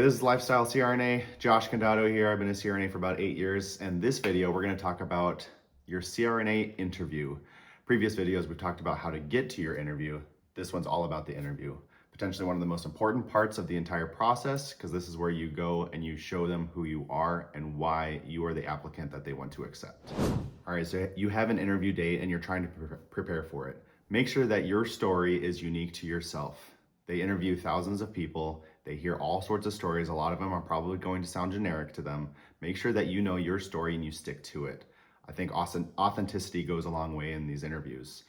This is Lifestyle CRNA, Josh Condato here. I've been a CRNA for about 8 years, and this video we're going to talk about your CRNA interview. Previous videos we've talked about how to get to your interview. This one's all about the interview. Potentially one of the most important parts of the entire process, because this is where you go and you show them who you are and why you are the applicant that they want to accept. All right, so you have an interview date and you're trying to prepare for it. Make sure that your story is unique to yourself. They interview thousands of people. They hear all sorts of stories. A lot of them are probably going to sound generic to them. Make sure that you know your story and you stick to it. I think authenticity goes a long way in these interviews.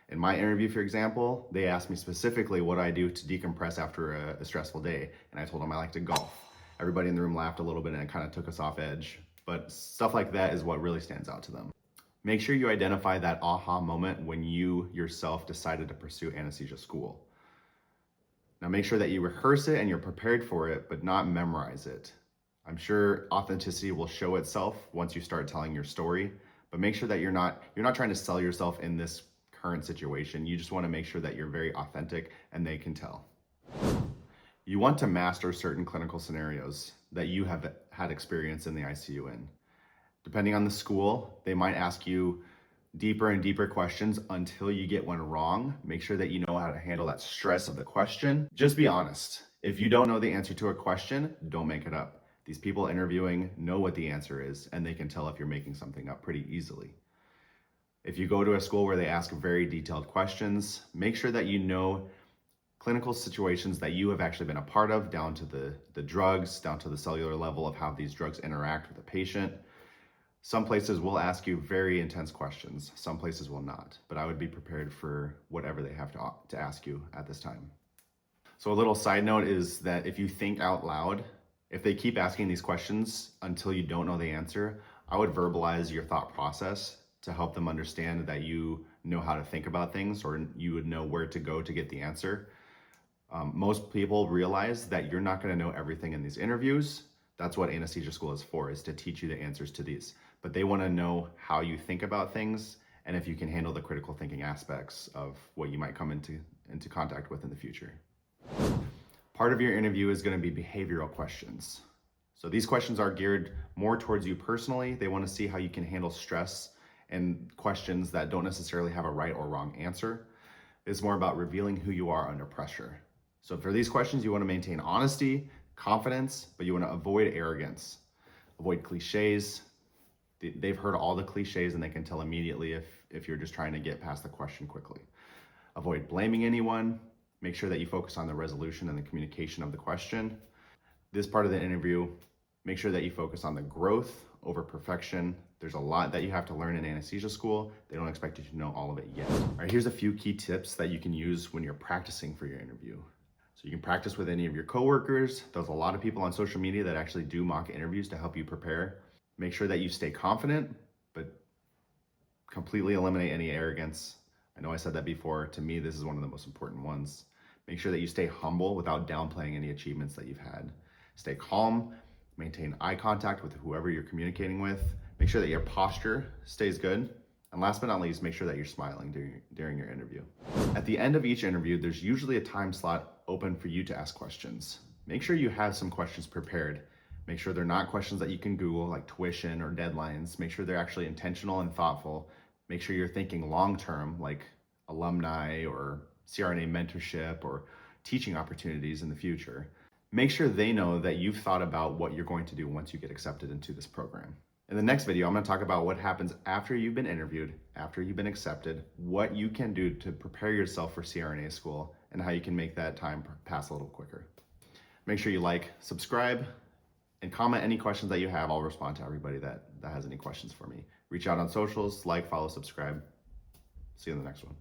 In my interview, for example, they asked me specifically what I do to decompress after a stressful day. And I told them I like to golf. Everybody in the room laughed a little bit and it kind of took us off edge. But stuff like that is what really stands out to them. Make sure you identify that aha moment when you yourself decided to pursue anesthesia school. Now make sure that you rehearse it and you're prepared for it, but not memorize it. I'm sure authenticity will show itself once you start telling your story, but make sure that you're not trying to sell yourself in this current situation. You just want to make sure that you're very authentic and they can tell. You want to master certain clinical scenarios that you have had experience in the ICU in. Depending on the school, they might ask you deeper and deeper questions until you get one wrong. Make sure that you know how to handle that stress of the question. Just be honest. If you don't know the answer to a question, don't make it up. These people interviewing know what the answer is, and they can tell if you're making something up pretty easily. If you go to a school where they ask very detailed questions, make sure that you know clinical situations that you have actually been a part of, down to the drugs, down to the cellular level of how these drugs interact with the patient. Some places will ask you very intense questions. Some places will not, but I would be prepared for whatever they have to ask you at this time. So a little side note is that if you think out loud, if they keep asking these questions until you don't know the answer, I would verbalize your thought process to help them understand that you know how to think about things, or you would know where to go to get the answer. Most people realize that you're not going to know everything in these interviews. That's what anesthesia school is for, is to teach you the answers to these. But they want to know how you think about things and if you can handle the critical thinking aspects of what you might come into contact with in the future. Part of your interview is going to be behavioral questions. So these questions are geared more towards you personally. They want to see how you can handle stress and questions that don't necessarily have a right or wrong answer. It's more about revealing who you are under pressure. So for these questions, you want to maintain honesty, confidence, but you want to avoid arrogance. Avoid cliches. They've heard all the cliches and they can tell immediately if you're just trying to get past the question quickly. Avoid blaming anyone. Make sure that you focus on the resolution and the communication of the question. This part of the interview, make sure that you focus on the growth over perfection. There's a lot that you have to learn in anesthesia school. They don't expect you to know all of it yet. All right, here's a few key tips that you can use when you're practicing for your interview. So you can practice with any of your coworkers. There's a lot of people on social media that actually do mock interviews to help you prepare. Make sure that you stay confident, but completely eliminate any arrogance. I know I said that before. To me, this is one of the most important ones. Make sure that you stay humble without downplaying any achievements that you've had. Stay calm, maintain eye contact with whoever you're communicating with. Make sure that your posture stays good. And last but not least, make sure that you're smiling during your interview. At the end of each interview, there's usually a time slot open for you to ask questions. Make sure you have some questions prepared. Make sure they're not questions that you can Google, like tuition or deadlines. Make sure they're actually intentional and thoughtful. Make sure you're thinking long-term, like alumni or CRNA mentorship or teaching opportunities in the future. Make sure they know that you've thought about what you're going to do once you get accepted into this program. In the next video, I'm going to talk about what happens after you've been interviewed, after you've been accepted, what you can do to prepare yourself for CRNA school, and how you can make that time pass a little quicker. Make sure you like, subscribe, and comment any questions that you have. I'll respond to everybody that has any questions for me. Reach out on socials, like, follow, subscribe. See you in the next one.